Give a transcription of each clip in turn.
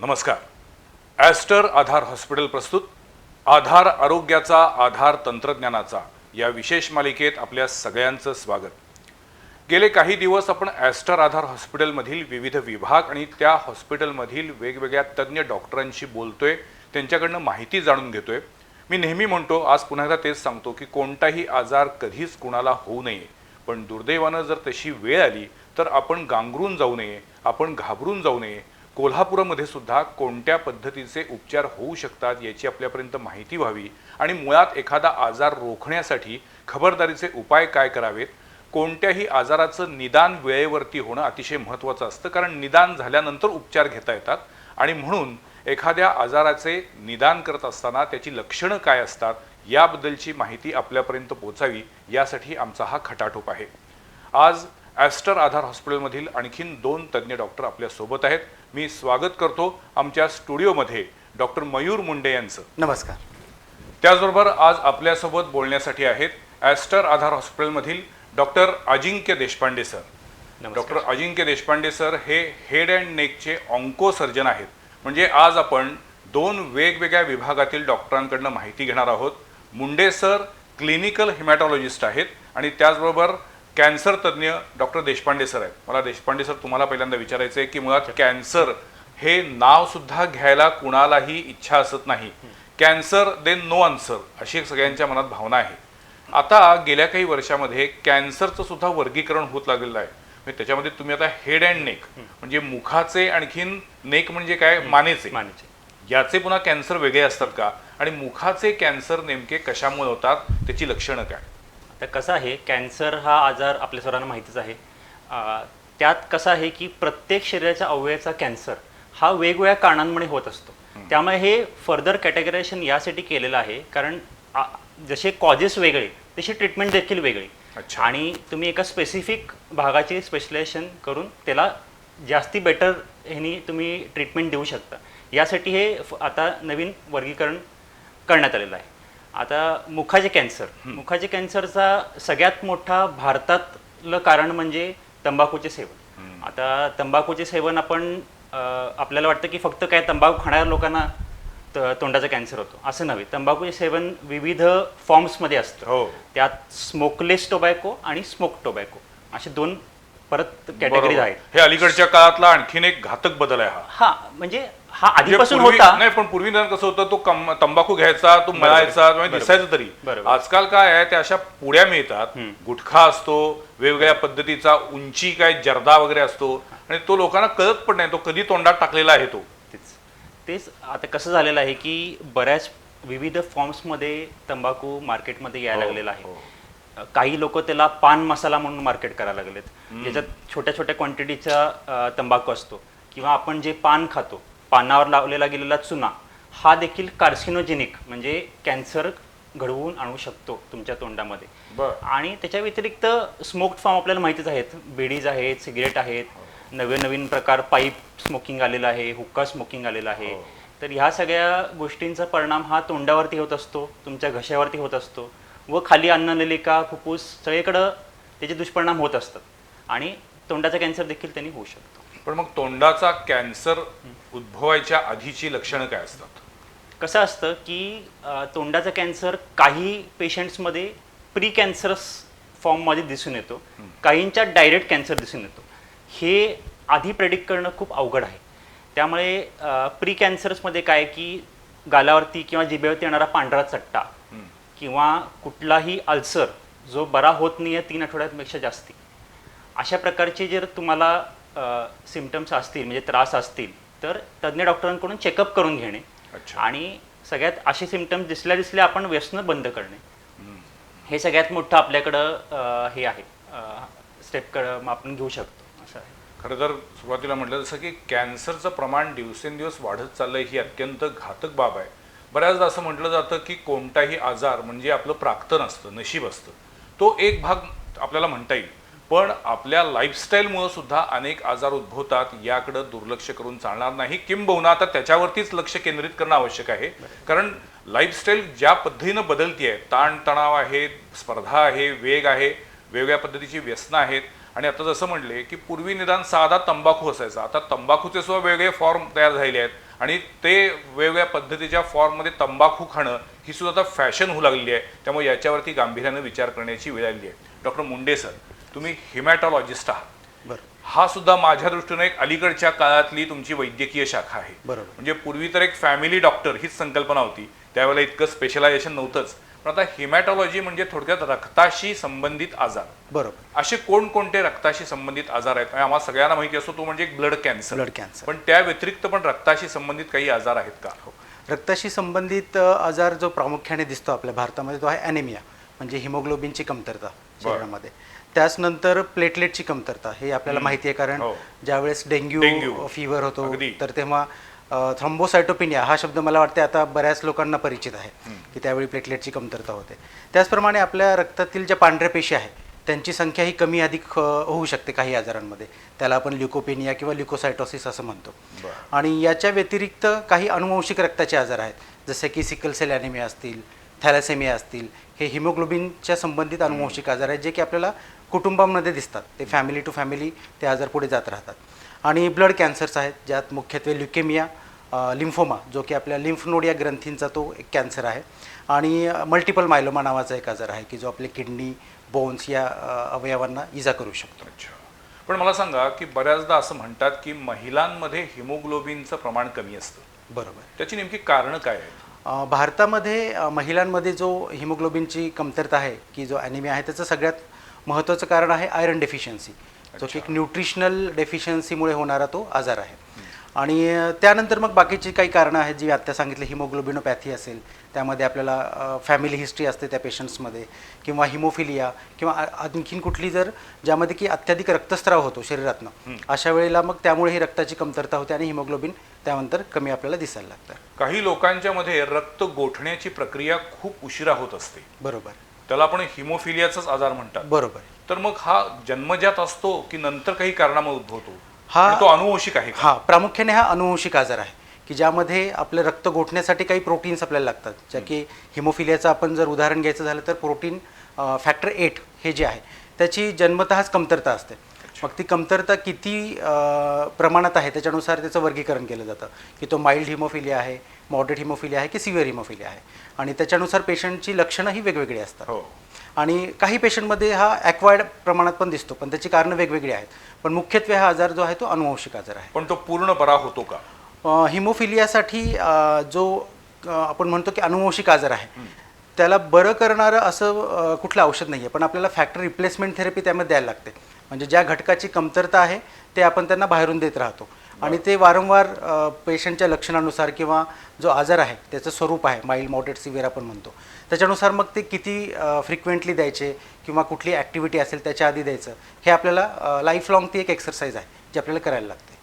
नमस्कार. ॲस्टर आधार हॉस्पिटल प्रस्तुत आधार आरोग्याचा आधार तंत्रज्ञानाचा या विशेष मालिकेत आपल्या सगळ्यांचं स्वागत. गेले काही दिवस आपण ॲस्टर आधार हॉस्पिटलमधील विविध विभाग आणि त्या हॉस्पिटलमधील वेगवेगळ्या तज्ज्ञ डॉक्टरांशी बोलतोय, त्यांच्याकडनं माहिती जाणून घेतोय. मी नेहमी म्हणतो, आज पुन्हा एकदा तेच सांगतो की कोणताही आजार कधीच कुणाला होऊ नये, पण दुर्दैवानं जर तशी वेळ आली तर आपण गांगरून जाऊ नये, आपण घाबरून जाऊ नये. कोल्हापूरमध्ये सुद्धा कोणत्या पद्धतीचे उपचार होऊ शकतात याची आपल्यापर्यंत माहिती व्हावी आणि मुळात एखादा आजार रोखण्यासाठी खबरदारीचे उपाय काय करावेत. कोणत्याही आजाराचं निदान वेळेवरती होणं अतिशय महत्त्वाचं असतं, कारण निदान झाल्यानंतर उपचार घेता येतात. आणि म्हणून एखाद्या आजाराचे निदान करत असताना त्याची लक्षणं काय असतात याबद्दलची माहिती आपल्यापर्यंत पोहोचावी, यासाठी आमचा हा खटाटोप आहे. आज ॲस्टर आधार हॉस्पिटलमधील आणखीन 2 तज्ज्ञ डॉक्टर आपल्यासोबत आहेत. मी स्वागत करतो आमच्या स्टुडिओमध्ये डॉक्टर मयूर मुंडे यांचं. नमस्कार. त्याचबरोबर आज आपल्यासोबत बोलण्यासाठी आहेत ॲस्टर आधार हॉस्पिटलमधील डॉक्टर अजिंक्य देशपांडे सर. डॉक्टर अजिंक्य देशपांडे सर हे हेड अँड नेकचे ऑन्को सर्जन आहेत. म्हणजे आज आपण 2 वेगवेगळ्या विभागातील डॉक्टरांकडनं माहिती घेणार आहोत. मुंडे सर क्लिनिकल हिमॅटॉलॉजिस्ट आहेत आणि त्याचबरोबर कॅन्सर तज्ज्ञ डॉक्टर देशपांडे सर आहेत. मला देशपांडे सर तुम्हाला पहिल्यांदा विचारायचं आहे की मुळात कॅन्सर हे नाव सुद्धा घ्यायला कुणालाही इच्छा असत नाही. कॅन्सर देन नो आन्सर अशी सगळ्यांच्या मनात भावना आहे. आता गेल्या काही वर्षामध्ये कॅन्सरचं सुद्धा वर्गीकरण होत लागलेलं आहे. म्हणजे त्याच्यामध्ये तुम्ही आता हेड अँड नेक म्हणजे मुखाचे, आणखीन नेक म्हणजे काय, मानेचे, याचे पुन्हा कॅन्सर वेगळे असतात का, आणि मुखाचे कॅन्सर नेमके कशामुळे होतात, त्याची लक्षणं काय? तर कसं आहे, कॅन्सर हा आजार आपल्या सर्वांना माहितीच आहे. त्यात कसं आहे की प्रत्येक शरीराच्या अवयवाचा कॅन्सर हा वेगवेगळ्या कारणांमुळे होत असतो. त्यामुळे हे फर्दर कॅटेगरायझेशन यासाठी केलेलं आहे, कारण जसे कॉजेस वेगळे तशी ट्रीटमेंट देखील वेगळी. आणि तुम्ही एका स्पेसिफिक भागाचे स्पेशलायझेशन करून त्याला जास्ती बेटर ह्यानी तुम्ही ट्रीटमेंट देऊ शकता. यासाठी हे आता नवीन वर्गीकरण करण्यात आलेलं आहे. आता मुखाचे कॅन्सरचा सगळ्यात मोठा भारतातलं कारण म्हणजे तंबाखूचे सेवन. आता तंबाखूचे सेवन आपल्याला वाटतं की फक्त काय तंबाखू खाणाऱ्या लोकांना तोंडाचा कॅन्सर होतो, असं नव्हे. तंबाखूचे सेवन विविध फॉर्म्समध्ये असतं. त्यात स्मोकलेस टोबॅको आणि स्मोक टोबॅको असे 2 परत कॅटेगरीज आहेत. हे अलीकडच्या काळातला आणखीन एक घातक बदल आहे हा. म्हणजे हा आधीपासून होता नाही, पण पूर्वी कसं होतं, तो तंबाखू घ्यायचा, तो मळायचा, दिसायचं तरी. आजकाल काय आहे, त्या अशा पुड्या मिळतात, गुटखा असतो, वेगवेगळ्या पद्धतीचा उंची काय जर्दा वगैरे असतो, आणि तो लोकांना कळत पण नाही तो कधी तोंडात टाकलेला आहे. तेच आता कसं झालेलं आहे की बऱ्याच विविध फॉर्म्समध्ये तंबाखू मार्केटमध्ये यायला लागलेला आहे. काही लोक त्याला पान मसाला म्हणून मार्केट करायला लागलेत, ज्याच्यात छोट्या छोट्या क्वांटिटीचा तंबाखू असतो. किंवा आपण जे पान खातो, पानावर लावलेला गेलेला चुना, हा देखील कार्सिनोजेनिक म्हणजे कॅन्सर घडवून आणू शकतो तुमच्या तोंडामध्ये. आणि त्याच्या व्यतिरिक्त स्मोक्ड फॉर्म आपल्याला माहितीच आहेत. बेडीज आहेत, सिगरेट आहेत, नवीन प्रकार पाईप स्मोकिंग आलेला आहे, हुक्का स्मोकिंग आलेला आहे. तर ह्या सगळ्या गोष्टींचा परिणाम हा तोंडावरती होत असतो, तुमच्या घशावरती होत असतो, व खाली अन्ननलिका, फुफ्फुस सगळीकडं त्याचे दुष्परिणाम होत असतात. आणि तोंडाचा कॅन्सर देखील त्यांनी होऊ शकतो. पण मग तोंडाचा कॅन्सर उद्भवायच्या आधीची लक्षणं काय असतात? कसं असतं की तोंडाचा कॅन्सर काही पेशंट्समध्ये प्री कॅन्सरस फॉर्ममध्ये दिसून येतो, काहींच्या डायरेक्ट कॅन्सर दिसून येतो. हे आधी प्रेडिक्ट करणं खूप अवघड आहे. त्यामुळे प्री कॅन्सर्समध्ये काय की गालावरती किंवा जिभेवरती येणारा पांढरा चट्टा किंवा कुठलाही अल्सर जो बरा होत नाही आहे 3 आठवड्यांपेक्षा जास्ती, अशा प्रकारचे जर तुम्हाला सिम्पटम्स असतील, म्हणजे त्रास असतील, तर तज्ज्ञ डॉक्टरांकडून चेकअप करून घेणे. आणि सगळ्यात असे सिम्पटम्स दिसल्या आपण व्यसनं बंद करणे, हे सगळ्यात मोठं आपल्याकडं हे आहे स्टेप आपण घेऊ शकतो. खरं तर सुरुवातीला म्हटलं जसं की कॅन्सरचं प्रमाण दिवसेंदिवस वाढत चाललंय, ही अत्यंत घातक बाब आहे. बऱ्याचदा असं म्हटलं जातं की कोणताही आजार म्हणजे आपलं प्राक्तन असतं, नशीब असतं, तो एक भाग आपल्याला म्हणता येईल. पण आपल्या लाईफस्टाईलमुळं सुद्धा अनेक आजार उद्भवतात, याकडं दुर्लक्ष करून चालणार नाही. किंबहुना आता त्याच्यावरतीच लक्ष केंद्रित करणं आवश्यक आहे, कारण लाईफस्टाईल ज्या पद्धतीनं बदलती आहे, ताणतणाव आहे, स्पर्धा आहे, वेग आहे, वेगवेगळ्या पद्धतीची व्यसनं आहेत. आणि आता जसं म्हटले की पूर्वी निदान साधा तंबाखू असायचा, आता तंबाखूचे सुद्धा वेगवेगळे फॉर्म तयार झालेले आहेत. आणि ते वेगवेगळ्या पद्धतीच्या फॉर्ममध्ये तंबाखू खाणं ही सुद्धा आता फॅशन होऊ लागलेली आहे. त्यामुळे याच्यावरती गांभीर्यानं विचार करण्याची वेळ आली आहे. डॉक्टर मुंडे सर, तुम्ही हिमॅटॉलॉजिस्ट आहात. बरं. हा सुद्धा माझ्या दृष्टीने एक अलीकडच्या काळातली तुमची वैद्यकीय शाखा आहे. बरोबर. म्हणजे पूर्वी तर एक फॅमिली डॉक्टर हीच संकल्पना होती, त्यावेळेला इतकं स्पेशलायझेशन नव्हतंच. पण आता हिमॅटॉलॉजी म्हणजे थोडक्यात रक्ताशी संबंधित आजार. बरोबर. असे कोणकोणते रक्ताशी संबंधित आजार आहेत? आम्हाला सगळ्यांना माहिती असतो तो म्हणजे एक ब्लड कॅन्सर. Blood cancer. पण त्या व्यतिरिक्त पण रक्ताशी संबंधित काही आजार आहेत का? रक्ताशी संबंधित आजार जो प्रामुख्याने दिसतो आपल्या भारतामध्ये तो आहे ॲनेमिया, म्हणजे हिमोग्लोबिनची कमतरता शरीरामध्ये. त्याचनंतर प्लेटलेटची कमतरता, हे आपल्याला माहिती आहे, कारण हो. ज्यावेळेस डेंग्यू, डेंग्यू फीवर होतो अगदी. तर तेव्हा थ्रॉम्बोसायटोपिनिया हा शब्द मला वाटते आता बऱ्याच लोकांना परिचित आहे की त्यावेळी प्लेटलेटची कमतरता होते. त्याचप्रमाणे आपल्या रक्तातील ज्या पांढऱ्या पेशी आहे त्यांची संख्या ही कमी अधिक होऊ शकते काही आजारांमध्ये. त्याला आपण ल्युकोपेनिया किंवा ल्युकोसायटोसिस असं म्हणतो. आणि याच्या व्यतिरिक्त काही अनुवंशिक रक्ताचे आजार आहेत, जसे की सिकल सेल ॲनिमिया असतील, थॅलेसेमिया असतील. हे हिमोग्लोबिनच्या संबंधित अनुवंशिक आजार आहेत जे की आपल्याला कुटुंबामध्ये दिसतात. ते फॅमिली टू फॅमिली ते आजार पुढे जात राहतात. आणि ब्लड कॅन्सर्स आहेत, ज्यात मुख्यत्वे ल्युकेमिया, लिम्फोमा जो की आपल्या लिम्फ नोड या ग्रंथींचा तो एक कॅन्सर आहे. आणि मल्टिपल मायलोमा नावाचा एक आजार आहे की जो आपले किडनी, बोन्स या अवयवांना इजा करू शकतो. अच्छा. पण मला सांगा की बऱ्याचदा असं म्हणतात की महिलांमध्ये हिमोग्लोबिनचं प्रमाण कमी असतं. बरोबर. त्याची नेमकी कारणं काय आहेत? भारतामध्ये महिलांमध्ये जो हिमोग्लोबिनची कमतरता आहे की जो ॲनिमिया आहे त्याचं सगळ्यात महत्त्वाचं कारण आहे आयरन डेफिशियन्सी, जो की एक न्यूट्रिशनल डेफिशियन्सीमुळे होणारा तो आजार आहे. आणि त्यानंतर मग बाकीची काही कारणं आहेत जी आत्ता सांगितली. हिमोग्लोबिनोपॅथी असेल, त्यामध्ये आपल्याला फॅमिली हिस्ट्री असते त्या पेशंट्समध्ये, किंवा हिमोफिलिया, किंवा आणखीन कुठली जर ज्यामध्ये की अत्याधिक रक्तस्राव होतो शरीरातनं, अशा वेळेला मग त्यामुळे ही रक्ताची कमतरता होते आणि हिमोग्लोबिन त्यानंतर कमी आपल्याला दिसायला लागतं. काही लोकांच्या मध्ये रक्त गोठण्याची प्रक्रिया खूप उशिरा होत असते. बरोबर. त्याला आपण हिमोफिलियाचाच आजार म्हणतात. बरोबर. तर मग हा जन्मजात असतो की नंतर काही कारणामुळे उद्भवतो? हा आणि तो अनुवंशिक आहे का? हा प्रामुख्याने हा अनुवंशिक आजार आहे की ज्यामध्ये आपलं रक्त गोठण्यासाठी काही प्रोटीन्स आपल्याला लागतात. ज्या की हिमोफिलियाचं आपण जर उदाहरण घ्यायचं झालं तर प्रोटीन फॅक्टर 8 हे जे आहे त्याची जन्मतःच कमतरता असते. मग ती कमतरता किती प्रमाणात आहे त्याच्यानुसार त्याचं वर्गीकरण केलं जातं की तो माइल्ड हिमोफिलिया आहे, मॉडरेट हिमोफिलिया आहे की सिव्हिअर हिमोफिलिया आहे. आणि त्याच्यानुसार पेशंटची लक्षणं ही वेगवेगळी असतात. हो. आणि काही पेशंटमध्ये हा ॲक्वायर्ड प्रमाणात पण दिसतो, पण त्याची कारणं वेगवेगळी आहेत. पण मुख्यत्वे हा आजार जो आहे तो अनुवंशिक आजार आहे. पण तो पूर्ण बरा होतो का? हिमोफिलियासाठी जो आपण म्हणतो की अनुवंशिक आजार आहे त्याला बरं करणारं असं कुठलं औषध नाही आहे, पण आपल्याला फॅक्टर रिप्लेसमेंट थेरपी त्यामध्ये द्यायला लागते. म्हणजे ज्या घटकाची कमतरता आहे ते आपण त्यांना बाहेरून देत राहतो. आणि ते वारंवार पेशंटच्या लक्षणानुसार किंवा जो आजार आहे त्याचं स्वरूप आहे, माइल्ड, मॉडरेट, सिव्हिअर आपण म्हणतो, त्याच्यानुसार मग ते किती फ्रिक्वेंटली द्यायचे किंवा कुठली ॲक्टिव्हिटी असेल त्याच्या आधी द्यायचं, हे आपल्याला लाईफ लाँग ती एक एक्सरसाइज आहे जी आपल्याला करायला लागते.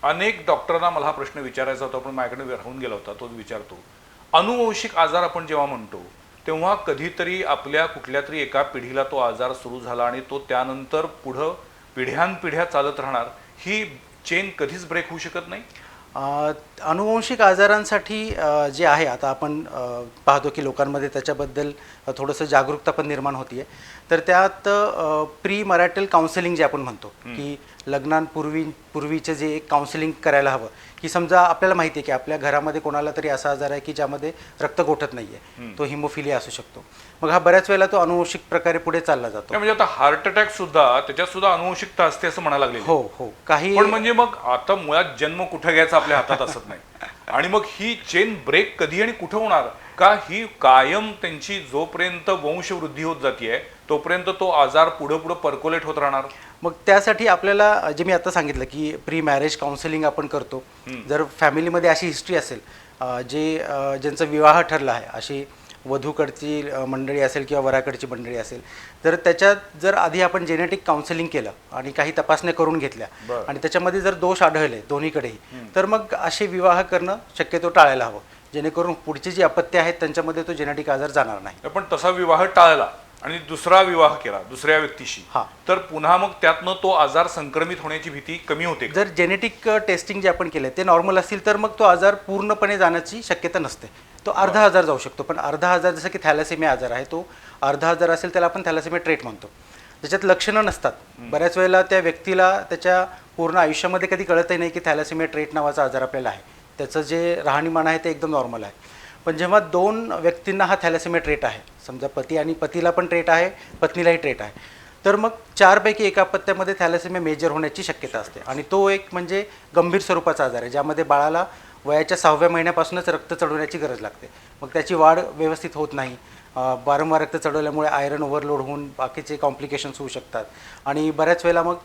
अनेक डॉक्टरांना मला हा प्रश्न विचारायचा होता, पण माझ्याकडे राहून गेला होता, तोच विचारतो. अनुवंशिक आजार आपण जेव्हा म्हणतो तेव्हा कधीतरी आपल्या कुठल्या तरी एका पिढीला तो आजार सुरू झाला आणि तो त्यानंतर पुढं पिढ्यानपिढ्या चालत राहणार, ही चेन कधीच ब्रेक होऊ शकत नाही? अनुवंशिक आजारांसाठी जे आहे आता आपण पाहतो की लोकांमध्ये त्याच्याबद्दल थोडंसं जागरूकता पण निर्माण होती आहे. तर त्यात प्री मॅरिटल काउन्सिलिंग जे आपण म्हणतो की पूर्वीचे जे एक काउन्सिलिंग करायला हवं, की समजा आपल्याला माहिती आहे की आपल्या घरामध्ये कोणाला तरी असा आजार आहे की ज्यामध्ये रक्त गोठत नाही आहे, तो हिमोफिलिया असू शकतो. मग हा बऱ्याच वेळेला तो अनुवंशिक प्रकारे पुढे चालला जातो. म्हणजे आता हार्ट अटॅक सुद्धा त्याच्यात सुद्धा अनुवंशिकता असते असं म्हणायला लागले. हो हो. काही पण म्हणजे मग आता मुळात जन्म कुठे घ्यायचा आपल्या हातात असत नाही. आणि मग ही चेन ब्रेक कधी आणि कुठे होणार? का ही कायम त्यांची जोपर्यंत वंशवृद्धी होत जाते तोपर्यंत तो आजार पुढे पुढे पर्कोलेट होत राहणार? मग त्यासाठी आपल्याला जे मी आता सांगितलं की प्री मॅरेज काउन्सिलिंग आपण करतो. जर फॅमिलीमध्ये अशी हिस्ट्री असेल ज्यांचा विवाह ठरला आहे, अशी वधूकडची मंडळी असेल किंवा वराकडची मंडळी असेल, तर त्याच्यात जर आधी आपण जेनेटिक काउन्सिलिंग केलं आणि काही तपासण्या करून घेतल्या आणि त्याच्यामध्ये जर दोष आढळले दोन्हीकडेही, तर मग असे विवाह करणं शक्यतो टाळायला हवं, जेणेकरून पुढची जी अपत्य आहेत त्यांच्यामध्ये तो जेनेटिक आजार जाणार नाही. पण तसा विवाह टाळला आणि दुसरा विवाह केला दुसऱ्या व्यक्तीशी, तर पुन्हा मग त्यातनं तो आजार संक्रमित होण्याची भीती कमी होते? जर जेनेटिक टेस्टिंग जे आपण केले ते नॉर्मल असतील तर मग तो आजार पूर्णपणे जाण्याची शक्यता नसते. तो अर्धा आजार जाऊ शकतो. पण अर्धा आजार जसं की थॅलेसेमिया आजार आहे, तो अर्धा आजार असेल त्याला आपण थॅलेसेमिया ट्रेट म्हणतो. त्याच्यात लक्षणं नसतात. बऱ्याच वेळेला त्या व्यक्तीला त्याच्या पूर्ण आयुष्यामध्ये कधी कळतही नाही की थॅलेसेमिया ट्रेट नावाचा आजार आपल्याला आहे, त्याचं जे राहणीमान आहे ते एकदम नॉर्मल आहे. पण जेव्हा 2 व्यक्तींना हा थॅलेसेमिया ट्रेट आहे, समजा पती आणि पतीला पण ट्रेट आहे, पत्नीलाही ट्रेट आहे, तर मग 4 पैकी एका पत्त्यामध्ये थॅलेसेमिया मेजर होण्याची शक्यता असते. आणि तो एक म्हणजे गंभीर स्वरूपाचा आजार आहे, ज्यामध्ये बाळाला वयाच्या 6व्या महिन्यापासूनच रक्त चढवण्याची गरज लागते. मग त्याची वाढ व्यवस्थित होत नाही. वारंवार रक्त चढवल्यामुळे आयरन ओव्हरलोड होऊन बाकीचे कॉम्प्लिकेशन्स होऊ शकतात. आणि बऱ्याच वेळेला मग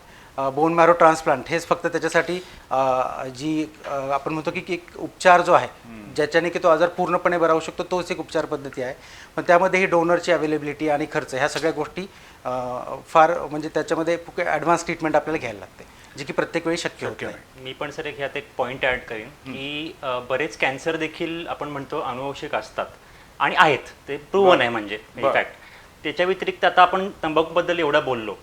बोन मॅरो ट्रान्सप्लांट हेच फक्त त्याच्यासाठी आपण म्हणतो की एक उपचार जो आहे ज्याच्याने की तो आजार पूर्णपणे बरा होऊ शकतो, तोच एक उपचार पद्धती आहे. पण त्यामध्ये ही डोनरची अवेलेबिलिटी आणि खर्च ह्या सगळ्या गोष्टी फार म्हणजे त्याच्यामध्ये ॲडव्हान्स ट्रीटमेंट आपल्याला घ्यायला लागते, जी की प्रत्येक वेळी शक्य होत नाही. मी पण सर ह्यात एक पॉईंट ॲड करीन की बरेच कॅन्सर देखील आपण म्हणतो अनुवंशिक असतात आणि आहेत, ते प्रूव्हन आहे म्हणजे फॅक्ट. त्याच्या व्यतिरिक्त आता आपण तंबाखूबद्दल एवढं बोललो,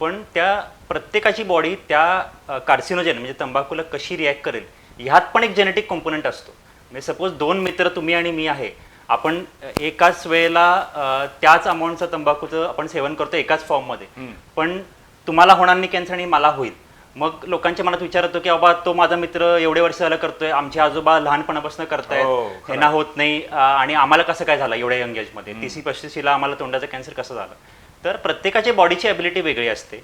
पण त्या प्रत्येकाची बॉडी त्या कार्सिनोजेन म्हणजे तंबाखूला कशी रिॲक्ट करेल ह्यात पण एक जेनेटिक कॉम्पोनंट असतो. म्हणजे सपोज 2 मित्र तुम्ही आणि मी आहे, आपण एकाच वेळेला त्याच अमाऊंटचं तंबाखूचं आपण सेवन करतो एकाच फॉर्ममध्ये, पण तुम्हाला होणार नाही कॅन्सर आणि मला होईल. मग लोकांच्या मनात विचार येतो की बाबा तो माझा मित्र एवढे वर्ष झालं करतोय, आमचे आजोबा लहानपणापासून करतायत, ह्यांना होत नाही आणि आम्हाला कसं काय झालं एवढ्या यंग एजमध्ये, 30-35ला आम्हाला तोंडाचा कॅन्सर कसं झालं. तर प्रत्येकाची बॉडीची ॲबिलिटी वेगळी असते.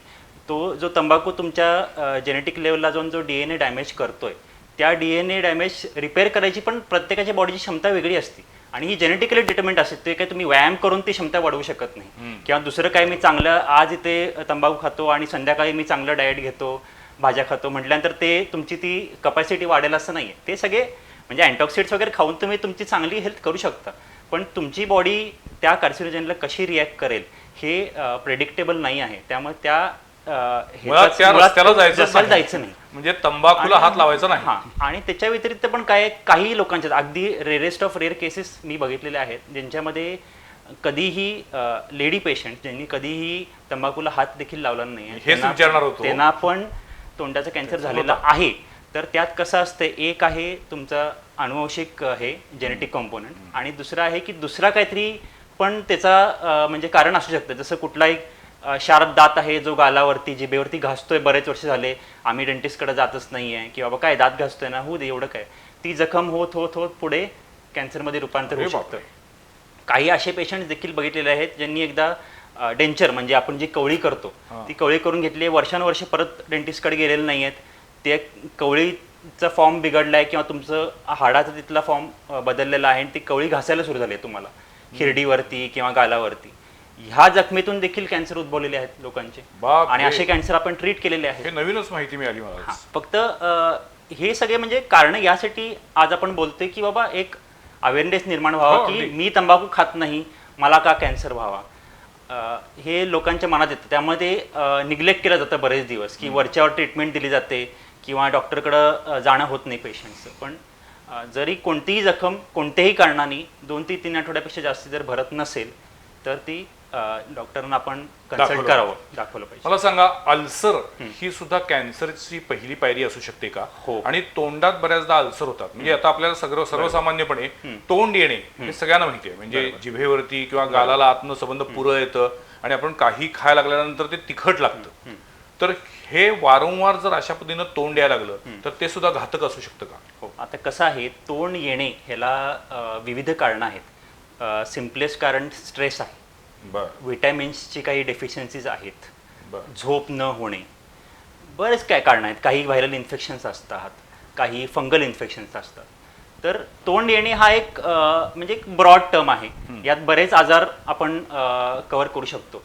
तो जो तंबाखू तुमच्या जेनेटिक लेवलला जाऊन जो DNA डॅमेज करतोय, त्या DNA डॅमेज रिपेअर करायची पण प्रत्येकाच्या बॉडीची क्षमता वेगळी असते आणि ही जेनेटिकली डिटर्मिंट असते. ते काय तुम्ही व्यायाम करून ती क्षमता वाढवू शकत नाही, किंवा दुसरं काय मी चांगलं आज इथे तंबाखू खातो आणि संध्याकाळी मी चांगलं डाएट घेतो, भाज्या खातो म्हटल्यानंतर ते तुमची ती कपॅसिटी वाढेल असं नाही आहे. ते सगळे म्हणजे अँटॉक्सिड्स वगैरे खाऊन तुम्ही तुमची चांगली हेल्थ करू शकता, पण तुमची बॉडी त्या कार्सिनोजेनला कशी रिॲक्ट करेल हे प्रेडिक्टेबल नाही आहे. त्यामुळे त्या रस्त्याला जायचं नाही, म्हणजे तंबाखूला हात लावायचा नाही. हां, आणि त्याच्या व्यतिरिक्त पण काही लोकांच्या अगदी रेअरेस्ट ऑफ रेअर केसेस मी बघितलेले आहेत ज्यांच्यामध्ये कधीही लेडी पेशंट ज्यांनी कधीही तंबाखूला हात देखील लावला नाही, हेच विचारणार होतो, त्यांना पण तोंडाचा कॅन्सर झालेला आहे. तर त्यात कसं असतं, एक आहे तुमचा अनुवंशिक हे जेनेटिक कॉम्पोनंट, आणि दुसरं आहे की दुसरा काहीतरी पण त्याचा म्हणजे कारण असू शकतं. जसं कुठलाही शार्प दात आहे जो गालावरती जिभेवरती घासतोय बरेच वर्ष झाले, आम्ही डेंटिस्टकडे जातच नाही आहे, की बाबा काय दात घासतोय ना, होऊ दे एवढं काय, ती जखम होत होत होत पुढे कॅन्सरमध्ये रूपांतर होऊ शकतं. काही असे पेशंट्स देखील बघितलेले आहेत ज्यांनी एकदा डेंचर म्हणजे आपण जी कवळी करतो ती कवळी करून घेतली आहे, वर्षानुवर्ष परत डेंटिस्टकडे गेलेले नाही आहेत, ते कवळीचा फॉर्म बिघडला आहे किंवा तुमचं हाडाचा तिथला फॉर्म बदललेला आहे आणि ती कवळी घासायला सुरू झाली आहे तुम्हाला हिरडीवरती किंवा गालावरती. ह्या जखमेतून देखील कॅन्सर उद्भवलेले आहेत लोकांचे, आणि असे कॅन्सर आपण ट्रीट केलेले आहेत. नवीनच माहिती मिळाली मला. फक्त हे सगळे म्हणजे कारण यासाठी आज आपण बोलतोय की बाबा एक अवेअरनेस निर्माण व्हावा की मी तंबाखू खात नाही, मला का कॅन्सर व्हावा, हे लोकांच्या मनात येतं. त्यामुळे ते निग्लेक्ट केलं जातं बरेच दिवस, की वरच्यावर ट्रीटमेंट दिली जाते किंवा डॉक्टरकडं जाणं होत नाही पेशंटचं. पण जरी कोणतीही जखम कोणत्याही कारणाने 2 ते 3 आठवड्यापेक्षा जास्त जर भरत नसेल तर ती डॉक्टरांना आपण कन्सल्ट करावं, दाखवलं पाहिजे. मला सांगा, अल्सर ही सुद्धा कॅन्सरची पहिली पायरी असू शकते का? हो. आणि तोंडात बऱ्याचदा अल्सर होतात, म्हणजे आता आपल्याला सर्वसामान्यपणे तोंड येणे हे सगळ्यांना माहिती आहे, म्हणजे जिभेवरती किंवा गालाला आतनं संबंध पुरं येतं आणि आपण काही खायला लागल्यानंतर ते तिखट लागतं. तर हे वारंवार जर अशा पद्धतीनं तोंड यायला लागलं तर ते सुद्धा घातक असू शकतं का? हो, आता कसं आहे, तोंड येणे ह्याला विविध कारणं आहेत. सिम्पलेस्ट कारण स्ट्रेस आहे, विटॅमिन्सची काही डेफिशियन्सीज आहेत, झोप न होणे, बरेच काय कारणं आहेत, काही व्हायरल इन्फेक्शन्स असतात, काही फंगल इन्फेक्शन्स असतात. तर तोंड येणे हा एक म्हणजे एक ब्रॉड टर्म आहे, यात बरेच आजार आपण कव्हर करू शकतो.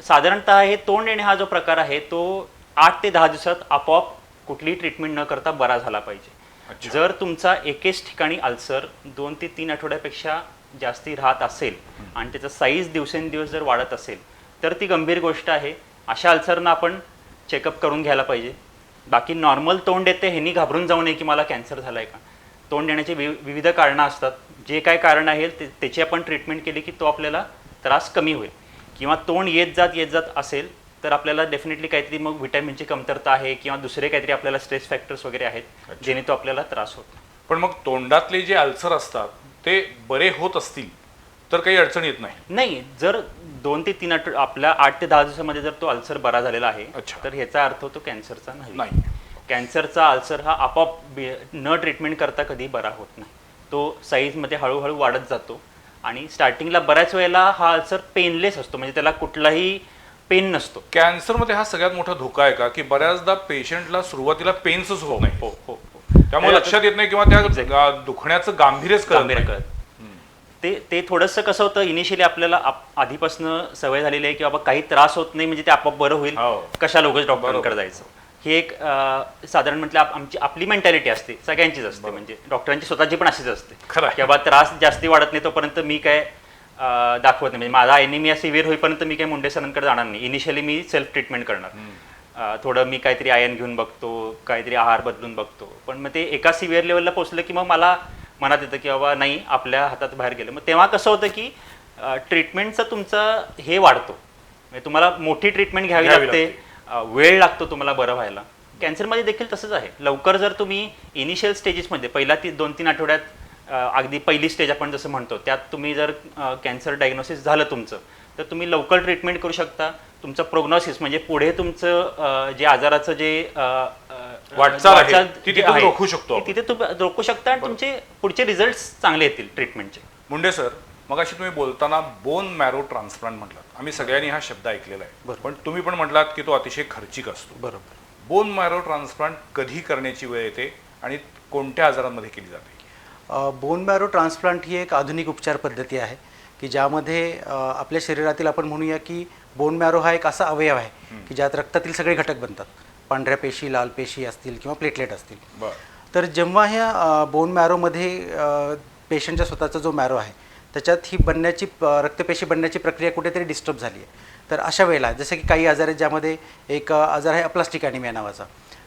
साधारणतः हे तोंड येणे हा जो प्रकार आहे तो 8 ते 10 दिवसात आपोआप कुठलीही ट्रीटमेंट न करता बरा झाला पाहिजे. जर तुमचा एकेच ठिकाणी अल्सर 2 ते 3 आठवड्यापेक्षा जास्ती राहत असेल आणि त्याचा साईज दिवसेंदिवस जर वाढत असेल तर ती गंभीर गोष्ट आहे. अशा अल्सरना आपण चेकअप करून घ्यायला पाहिजे. बाकी नॉर्मल तोंड येते ह्यांनी घाबरून जाऊ नये की मला कॅन्सर झाला आहे का. तोंड येण्याची विविध कारणं असतात, जे काय कारण आहे त्याची आपण ट्रीटमेंट केली की तो आपल्याला त्रास कमी होईल. किंवा तोंड येत जात असेल तर आपल्याला डेफिनेटली काहीतरी मग व्हिटॅमिनची कमतरता आहे किंवा दुसरे काहीतरी आपल्याला स्ट्रेस फॅक्टर्स वगैरे आहेत जेणे तो आपल्याला त्रास होतो. पण मग तोंडातले जे अल्सर असतात ते बरे होत असतील तर काही अडचण येत नाही. जर 2 ते 3 आपल्या 8 ते 10 दिवसामध्ये जर तो अल्सर बरा झालेला आहे तर ह्याचा अर्थ तो कॅन्सरचा नाही. कॅन्सरचा अल्सर हा आपोआप न ट्रीटमेंट करता कधी बरा होत नाही. तो साईजमध्ये हळूहळू वाढत जातो आणि स्टार्टिंगला बऱ्याच वेळेला हा अल्सर पेनलेस असतो, म्हणजे त्याला कुठलाही पेन नसतो. कॅन्सरमध्ये हा सगळ्यात मोठा धोका आहे का, की बऱ्याचदा पेशंटला सुरुवातीला पेन्सच होत नाही, हो हो हो. त्यामुळे लक्षात येत नाही किंवा त्या दुखण्याचं गांभीर्यच कळत गांभीर्य नाही. कळत. ते थोडंसं कसं होतं, इनिशियली आपल्याला आधीपासून सवय झालेली आहे की बाबा काही त्रास होत नाही म्हणजे ते आपोआप बरं होईल, हो. कशाला उगाच डॉक्टरांकडे जायचं. ही एक साधारण म्हटलं आपली मेंटॅलिटी असते, सगळ्यांचीच असते, म्हणजे डॉक्टरांची स्वतःची पण अशीच असते खरं आहे. की बाबा त्रास जास्ती वाढत नाही तोपर्यंत मी काय दाखवत नाही, म्हणजे माझा एनिमिया सिव्हिअर होईपर्यंत मी काही मुंडे सरांकडे जाणार नाही. इनिशियली मी सेल्फ ट्रीटमेंट करणार, थोडं मी काहीतरी आयन घेऊन बघतो, काहीतरी आहार बदलून बघतो. पण मग ते एका सिव्हिअर लेवलला पोहोचलं की मग मला मनात येतं की बाबा नाही, आपल्या हातात बाहेर गेलं. मग तेव्हा कसं होतं की ट्रीटमेंटचा तुमचा हे वाढतो, म्हणजे तुम्हाला मोठी ट्रीटमेंट घ्यावी लागते, वेळ लागतो तुम्हाला बरं व्हायला. कॅन्सरमध्ये देखील तसंच आहे. लवकर जर तुम्ही इनिशियल स्टेजेसमध्ये पहिल्या 2-3 आठवड्यात अगदी पहिली स्टेज आपण जसं म्हणतो त्यात तुम्ही जर कॅन्सर डायग्नोसिस झालं तुमचं, तर तुम्ही लवकर ट्रीटमेंट करू शकता. तुमचं प्रोग्नोसिस म्हणजे पुढे तुमचं जे आजाराचं जे वाटचाल आहे, ती तिथून रोखू शकतो आपण. तिथे तुम्ही रोखू शकता आणि तुमचे पुढचे रिझल्ट चांगले येतील ट्रीटमेंटचे. मुंडे सर, मग अशी तुम्ही बोलताना बोन मॅरो ट्रान्सप्लांट म्हटलात, आम्ही सगळ्यांनी हा शब्द ऐकलेला आहे, पण तुम्ही पण म्हटलात की तो अतिशय खर्चिक असतो. बरोबर. बोन मॅरो ट्रान्सप्लांट कधी करण्याची वेळ येते आणि कोणत्या आजारांमध्ये केली जाते? बोन मॅरो ट्रान्सप्लांट ही एक आधुनिक उपचार पद्धती आहे की ज्यामध्ये आपल्या शरीरातील आपण म्हणूया की बोन मॅरो हा एक असा अवयव आहे की ज्यात रक्तातील सगळे घटक बनतात, पांढऱ्या पेशी, लाल पेशी असतील किंवा प्लेटलेट असतील. तर जेव्हा ह्या बोन मॅरोमध्ये पेशंटच्या स्वतःचा जो मॅरो आहे त्याच्यात ही बनण्याची रक्तपेशी बनण्याची प्रक्रिया कुठेतरी डिस्टर्ब झाली आहे. तर अशा वेळेला जसं की काही आजार आहेत, ज्यामध्ये एक आजार आहे अप्लास्टिक ॲनिमिया नावाचा,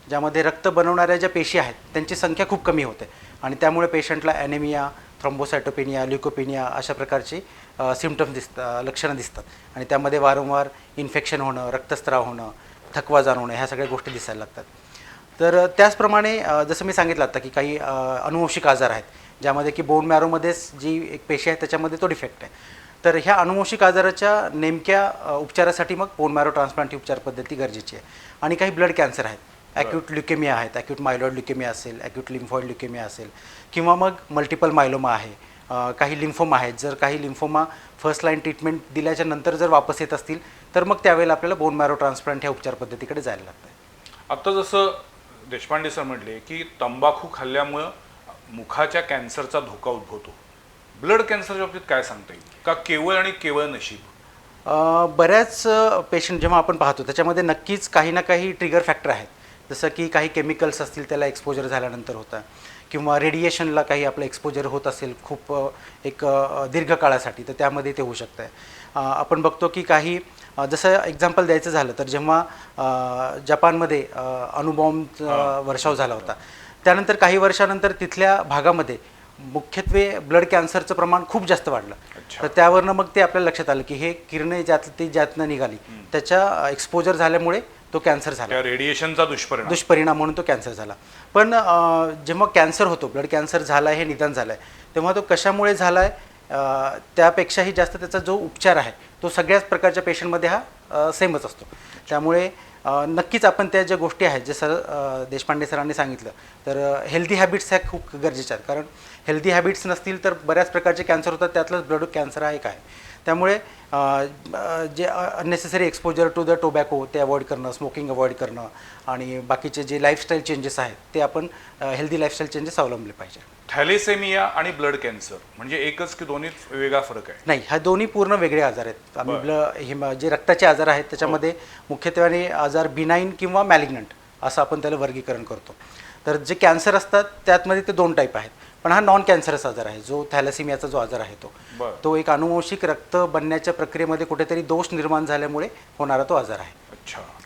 ज्यामध्ये रक्त बनवणाऱ्या ज्या पेशी आहेत त्यांची संख्या खूप कमी होते आणि त्यामुळे पेशंटला ॲनेमिया, थ्रोम्बोसायटोपेनिया, ल्युकोपेनिया अशा प्रकारची सिम्पटम्स लक्षणं दिसतात आणि त्यामध्ये वारंवार इन्फेक्शन होणं, रक्तस्राव होणं, थकवा जाणवणं ह्या सगळ्या गोष्टी दिसायला लागतात. तर त्याचप्रमाणे जसं मी सांगितलं आता की काही अनुवंशिक आजार आहेत ज्यामध्ये की बोन मॅरोमध्येच जी एक पेशी आहे त्याच्यामध्ये तो डिफेक्ट आहे. तर ह्या अनुवंशिक आजाराच्या नेमक्या उपचारासाठी मग बोन मॅरो ट्रान्सप्लांट ही उपचार पद्धती गरजेची आहे. आणि काही ब्लड कॅन्सर आहेत, ॲक्यूट ल्युकेमिया आहेत, ॲक्यूट मायलॉइड ल्युकेमिया असेल, ॲक्यूट लिम्फॉइड ल्युकेमिया असेल किंवा मग मल्टिपल मायलोमा आहे, काही लिम्फोमा आहेत. जर काही लिम्फोमा फर्स्ट लाईन ट्रीटमेंट दिल्याच्या नंतर जर वापस येत असतील तर मग त्यावेळेला आपल्याला बोन मॅरो ट्रान्सप्लांट ह्या उपचार पद्धतीकडे जायला लागतं. आता जसं देशपांडे सर म्हटले की तंबाखू खाल्ल्यामुळं मुखाच्या कॅन्सरचा धोका उद्भवतो, ब्लड कॅन्सरच्या बाबतीत काय सांगता येईल का केवळ आणि केवळ नशीब? बऱ्याच पेशंट जेव्हा आपण पाहतो त्याच्यामध्ये नक्कीच काही ना काही ट्रिगर फॅक्टर आहेत, जसं की काही केमिकल्स असतील त्याला एक्सपोजर झाल्यानंतर होतं किंवा रेडिएशनला काही आपलं एक्सपोजर होत असेल खूप एक दीर्घकाळासाठी तर त्यामध्ये ते होऊ शकतं आहे. आपण बघतो की काही जसं एक्झाम्पल द्यायचं झालं तर जेव्हा जपानमध्ये अणुबॉम्ब वर्षाव झाला होता त्यानंतर काही वर्षानंतर तिथल्या भागामध्ये मुख्यत्वे ब्लड कॅन्सरचं प्रमाण खूप जास्त वाढलं. तर त्यावरनं मग ते आपल्याला लक्षात आलं की हे किरणे ज्यातनं निघाली त्याच्या एक्सपोजर झाल्यामुळे तो कॅन्सर झाला, रेडिएशनचा दुष्परिणाम म्हणून तो कॅन्सर झाला. पण जेव्हा कॅन्सर होतो, ब्लड कॅन्सर झाला आहे हे निदान झालं आहे, तेव्हा तो कशामुळे झाला आहे त्यापेक्षाही जास्त त्याचा जो उपचार आहे तो सगळ्याच प्रकारच्या पेशंटमध्ये हा सेमच असतो. त्यामुळे नक्कीच आपण त्या ज्या गोष्टी आहेत जसं देशपांडे सरांनी सांगितलं तर हेल्दी हॅबिट्स ह्या खूप गरजेच्या आहेत, कारण हेल्दी हॅबिट्स नसतील तर बऱ्याच प्रकारचे कॅन्सर होतात, त्यातलंच ब्लड कॅन्सर हा एक आहे. त्यामुळे जे unnecessary exposure to the tobacco ते अवॉइड करणं, स्मोकिंग अवॉइड करणं आणि बाकीचे जे लाईफस्टाईल चेंजेस आहेत ते आपण हेल्दी लाईफस्टाईल चेंजेस अवलंबले पाहिजे. थॅलेसेमिया आणि ब्लड कॅन्सर म्हणजे एकच की दोन्हीत वेगळा फरक आहे? नाही, हा दोन्ही पूर्ण वेगळे आजार आहेत. आम्ही जे रक्ताचे आजार आहेत त्याच्यामध्ये मुख्यत्वे आजार बिनाईन किंवा मॅलिग्नंट असं आपण त्याला वर्गीकरण करतो. तर जे कॅन्सर असतात त्यातमध्ये ते 2 टाईप आहेत, पण हा नॉन कॅन्सरस आजार आहे. जो थॅलेसेमियाचा जो आजार आहे तो एक अनुवंशिक रक्त बनण्याच्या प्रक्रियेमध्ये कुठेतरी दोष निर्माण झाल्यामुळे होणारा तो आजार आहे.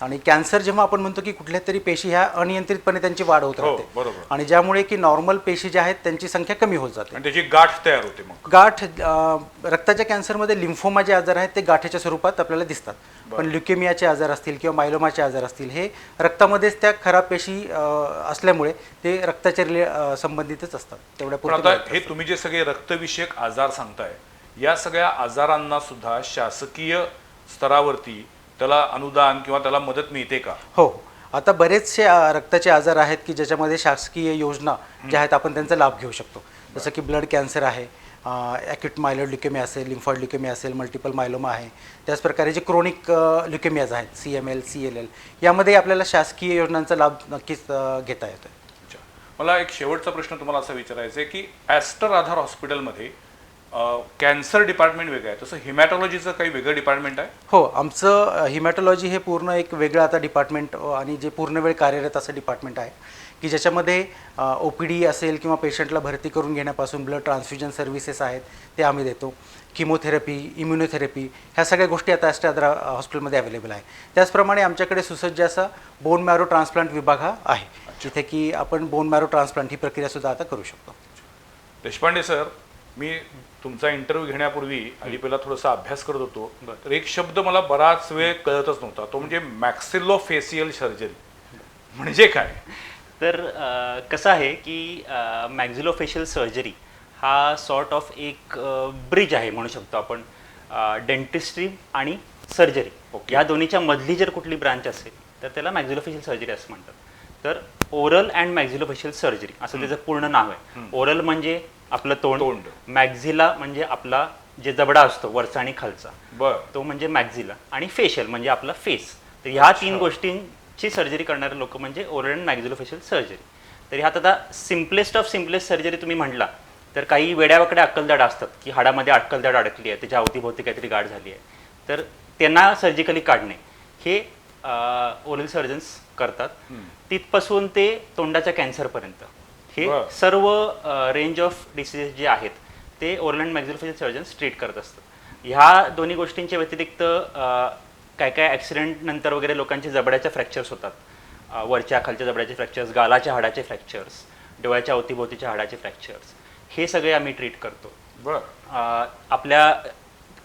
आणि कॅन्सर जेव्हा आपण म्हणतो की कुठल्या तरी पेशी ह्या अनियंत्रितपणे त्यांची वाढ होत राहते आणि ज्यामुळे की नॉर्मल पेशी ज्या आहेत त्यांची संख्या कमी होत जाते आणि त्याची गाठ तयार होते. मग गाठ रक्ताच्या कॅन्सरमध्ये लिम्फोमा जे आजार आहेत ते गाठीच्या स्वरूपात आपल्याला दिसतात, पण ल्युकेमियाचे आजार असतील किंवा मायलोमाचे आजार असतील हे रक्तामध्येच त्या खराब पेशी असल्यामुळे ते रक्ताच्या संबंधितच असतात. तेवढ्या हे तुम्ही जे सगळे रक्तविषयक आजार सांगताय या सगळ्या आजारांना सुद्धा शासकीय स्तरावरती त्याला अनुदान किंवा त्याला मदत मिळते का? हो, आता बरेचसे रक्ताचे आजार आहेत की ज्याच्यामध्ये शासकीय योजना ज्या आहेत आपण त्यांचा लाभ घेऊ शकतो. जसं की ब्लड कॅन्सर आहे, ॲक्यूट मायलॉइड ल्युकेमिया असेल, लिम्फॉइड ल्युकेमिया असेल, मल्टिपल मायलोमा आहे. त्याचप्रकारे जे क्रोनिक ल्युकेमियाज आहेत, CML, CLL, यामध्ये आपल्याला शासकीय योजनांचा लाभ नक्कीच घेता येतो. अच्छा, मला एक शेवटचा प्रश्न तुम्हाला असा विचारायचा आहे की ॲस्टर आधार हॉस्पिटलमध्ये कॅन्सर डिपार्टमेंट वेगळं आहे, तसं हिमॅटॉलॉजीचं काही वेगळं डिपार्टमेंट आहे? हो, आमचं हिमॅटॉलॉजी हे पूर्ण एक वेगळं आता डिपार्टमेंट आणि जे पूर्ण वेळ कार्यरत असं डिपार्टमेंट आहे की ज्याच्यामध्ये OPD असेल किंवा पेशंटला भरती करून घेण्यापासून ब्लड ट्रान्सफ्युजन सर्व्हिसेस आहेत ते आम्ही देतो. किमोथेरपी, इम्युनोथेरपी ह्या सगळ्या गोष्टी आता ॲस्टर आधार हॉस्पिटलमध्ये अवेलेबल आहे. त्याचप्रमाणे आमच्याकडे सुसज्ज असा बोन मॅरो ट्रान्सप्लांट विभाग हा आहे, जिथे की आपण बोन मॅरो ट्रान्सप्लांट ही प्रक्रियासुद्धा आता करू शकतो. देशपांडे सर, मी तुमचा इंटरव्ह्यू घेण्यापूर्वी आधी पहिला थोडासा अभ्यास करत होतो, तर एक शब्द मला बराच वेळ कळतच नव्हता, तो म्हणजे मॅक्सिलोफेशियल सर्जरी. म्हणजे काय? तर कसं आहे की मॅक्झिलोफेशियल सर्जरी हा सॉर्ट ऑफ एक ब्रिज आहे म्हणू शकतो आपण डेंटिस्ट्री आणि सर्जरी. या दोन्हीच्या मधली जर कुठली ब्रांच असेल तर त्याला मॅक्झिलोफेशियल सर्जरी असं म्हणतात. तर ओरल अँड मॅक्झिलोफेशियल सर्जरी असं त्याचं पूर्ण नाव आहे. ओरल म्हणजे आपलं तोंड, मॅक्झिला म्हणजे आपला जे जबडा असतो वरचा आणि खालचा, तो म्हणजे मॅक्झिला, आणि फेशियल म्हणजे आपला फेस. तर ह्या तीन गोष्टींची सर्जरी करणारे लोक म्हणजे ओरल अँड मॅक्झिलोफेशियल सर्जरी. तर ह्यात आता सिम्पलेस्ट ऑफ सिम्पलेस्ट सर्जरी तुम्ही म्हटला तर काही वेड्यावाकड्या अक्कलदाड असतात की हाडामध्ये अक्कलदाड अडकली आहे, त्याच्या अवतीभोवती काहीतरी गाठ झाली आहे, तर त्यांना सर्जिकली काढणे हे ओरल सर्जन्स करतात. तिथपासून ते तोंडाच्या कॅन्सरपर्यंत हे सर्व रेंज ऑफ डिसीजेस जे आहेत ते ओरल अँड मॅक्झिलोफेशियल सर्जन्स ट्रीट करत असतात. ह्या दोन्ही गोष्टींच्या व्यतिरिक्त काय काय ॲक्सिडेंट नंतर वगैरे लोकांचे जबड्याच्या फ्रॅक्चर्स होतात, वरच्या खालच्या जबड्याचे फ्रॅक्चर्स, गालाच्या हाडाचे फ्रॅक्चर्स, डोळ्याच्या अवतीभोवतीच्या हाडाचे फ्रॅक्चर्स, हे सगळे आम्ही ट्रीट करतो. आपल्या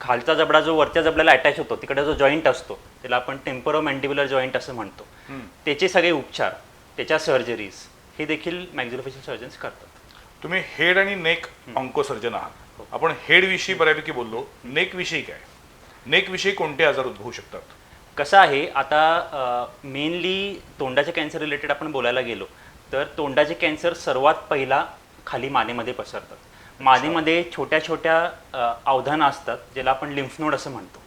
खालचा जबडा जो वरच्या जबड्याला अटॅच होतो तिकडे जो जॉईंट असतो त्याला आपण टेम्पोरोमॅन्डिब्युलर जॉईंट असं म्हणतो, त्याचे सगळे उपचार, त्याच्या सर्जरीज हे देखील मॅक्झिलोफेशियल सर्जन्स करतात. तुम्ही हेड आणि नेक ऑन्को सर्जन आहात. आपण हेड विषयी बऱ्यापैकी बोललो, नेक विषयी काय? नेक विषयी कोणते आजार उद्भवू शकतात? कसं आहे, आता मेनली तोंडाच्या कॅन्सर रिलेटेड आपण बोलायला गेलो तर तोंडाचे कॅन्सर सर्वात पहिला खाली मानेमध्ये पसरतात. मानेमध्ये छोट्या छोट्या अवधानं असतात ज्याला आपण लिम्फ नोड असं म्हणतो.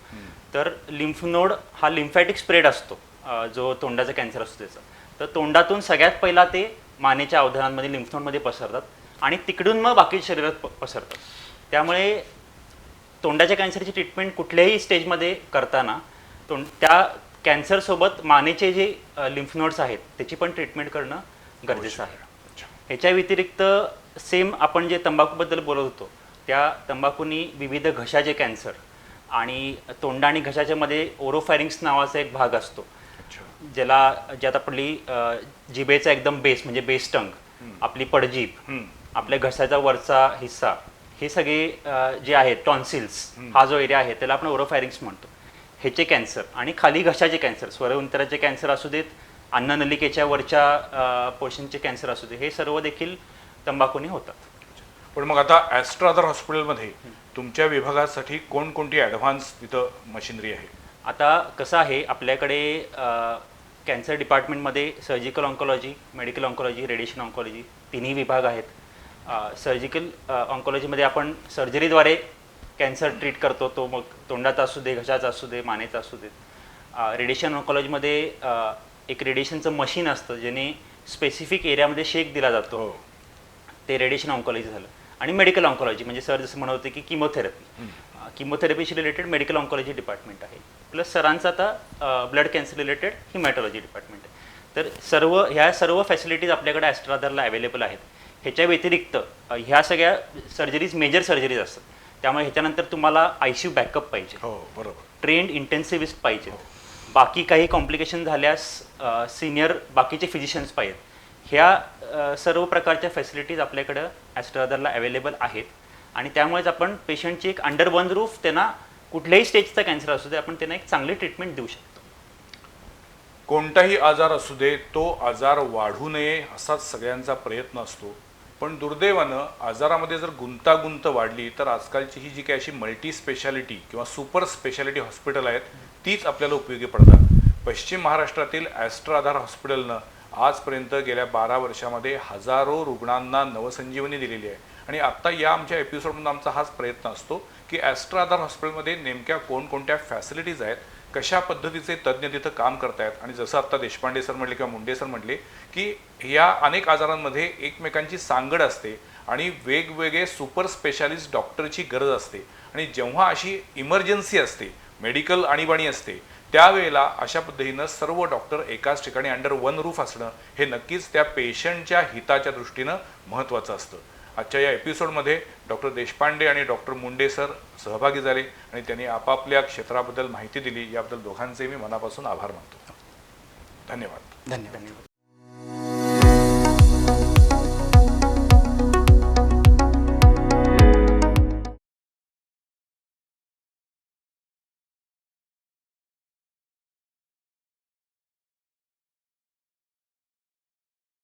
तर लिम्फ नोड हा लिम्फॅटिक स्प्रेड असतो जो तोंडाचा कॅन्सर असतो त्याचा. तर तोंडातून सगळ्यात पहिला ते मानेच्या अवधानांमध्ये लिम्फ नोडमध्ये पसरतात आणि तिकडून मग बाकी शरीरात पसरतात. त्यामुळे तोंडाच्या कॅन्सरची ट्रीटमेंट कुठल्याही स्टेजमध्ये करताना त्या कॅन्सरसोबत मानेचे जे लिम्फ नोड्स आहेत त्याची पण ट्रीटमेंट करणं गरजेचं आहे. ह्याच्या व्यतिरिक्त सेम आपण जे तंबाखूबद्दल बोलत होतो त्या तंबाखूनी विविध घशाचे कॅन्सर आणि तोंड आणि घशाच्या मध्ये ओरोफॅरिंग्स नावाचा एक भाग असतो ज्यात आपली जिभेचा एकदम बेस म्हणजे बेस टंग, आपली पडजीभ, आपल्या घशाचा वरचा हिस्सा, हे सगळे जे आहेत टॉन्सिल्स, हा जो एरिया आहे त्याला आपण ओरोफॅरिंग्स म्हणतो, ह्याचे कॅन्सर आणि खाली घशाचे कॅन्सर, स्वरउंतराचे कॅन्सर असू देत, अन्ननलिकेच्या वरच्या पोर्शनचे कॅन्सर असू दे, हे सर्व देखील तंबाखूने होतात. पण मग आता ॲस्टर आधार हॉस्पिटलमध्ये तुमच्या विभागासाठी कोणकोणती ॲडव्हान्स तिथं मशिनरी आहे? आता कसं आहे, आपल्याकडे कॅन्सर डिपार्टमेंटमध्ये surgical oncology, medical oncology, radiation oncology तिन्ही विभाग आहेत. सर्जिकल ऑन्कॉलॉजीमध्ये आपण सर्जरीद्वारे कॅन्सर ट्रीट करतो, तो मग तोंडाचा असू दे, घशाचा असू दे, मानेचा असू दे. रेडिएशन ऑन्कॉलॉजीमध्ये एक रेडिएशनचं मशीन असतं ज्याने स्पेसिफिक एरियामध्ये शेक दिला जातो, ते रेडिएशन ऑन्कॉलॉजी झालं. आणि मेडिकल ऑन्कॉलॉजी म्हणजे सर जसं म्हणत होते की किमोथेरपीशी रिलेटेड मेडिकल ऑन्कॉलॉजी डिपार्टमेंट आहे, प्लस सरांचं आता blood cancer related haematology department आहे. तर ह्या सर्व फॅसिलिटीज आपल्याकडे ॲस्टर आधारला अवेलेबल आहेत. ह्याच्या व्यतिरिक्त ह्या सगळ्या सर्जरीज मेजर सर्जरीज असतात, त्यामुळे ह्याच्यानंतर तुम्हाला ICU बॅकअप पाहिजे, बरोबर, ट्रेंड इंटेन्सिव्हिस्ट पाहिजे, बाकी काही कॉम्प्लिकेशन झाल्यास सिनियर बाकीचे फिजिशियन्स पाहिजेत. ह्या सर्व प्रकारच्या फॅसिलिटीज आपल्याकडं ॲस्टर आधारला अवेलेबल आहेत आणि त्यामुळेच आपण पेशंटची एक अंडर वन रूफ त्यांना कुठल्याही स्टेजचा कॅन्सर असू दे आपण त्यांना एक चांगली ट्रीटमेंट देऊ शकतो. कोणताही आजार असू दे, तो आजार वाढू नये असाच सगळ्यांचा प्रयत्न असतो. पण दुर्दैवानं आजारामध्ये जर गुंतागुंत वाढली तर आजकालची ही जी काही अशी मल्टी स्पेशालिटी किंवा सुपर स्पेशालिटी हॉस्पिटल आहेत तीच आपल्याला उपयोगी पडतात. पश्चिम महाराष्ट्रातील ॲस्ट्रा आधार हॉस्पिटलनं आजपर्यंत गेल्या 12 वर्षामध्ये हजारो रुग्णांना नवसंजीवनी दिलेली आहे. आणि आत्ता या आमच्या एपिसोडमधून आमचा हाच प्रयत्न असतो की ॲस्ट्रा आधार हॉस्पिटलमध्ये नेमक्या कोणकोणत्या फॅसिलिटीज आहेत, कशा पद्धतीचे तज्ज्ञ तिथं काम करतायत. आणि जसं आत्ता देशपांडे सर म्हटले किंवा मुंडे सर म्हटले की या अनेक आजारांमध्ये एकमेकांची सांगड असते आणि वेगवेगळे सुपर स्पेशालिस्ट डॉक्टरची गरज असते. आणि जेव्हा अशी इमर्जन्सी असते, मेडिकल आणीबाणी असते, त्यावेळेला अशा पद्धतीनं सर्व डॉक्टर एकाच ठिकाणी अंडर वन रूफ असणं हे नक्कीच त्या पेशंटच्या हिताच्या दृष्टीनं महत्त्वाचं असतं. आजच्या या एपिसोडमध्ये डॉक्टर देशपांडे आणि डॉक्टर मुंडे सर सहभागी झाले आणि त्यांनी आपापल्या क्षेत्राबद्दल माहिती दिली. याबद्दल दोघांचे मी मनापासून आभार मानतो. धन्यवाद. धन्यवाद.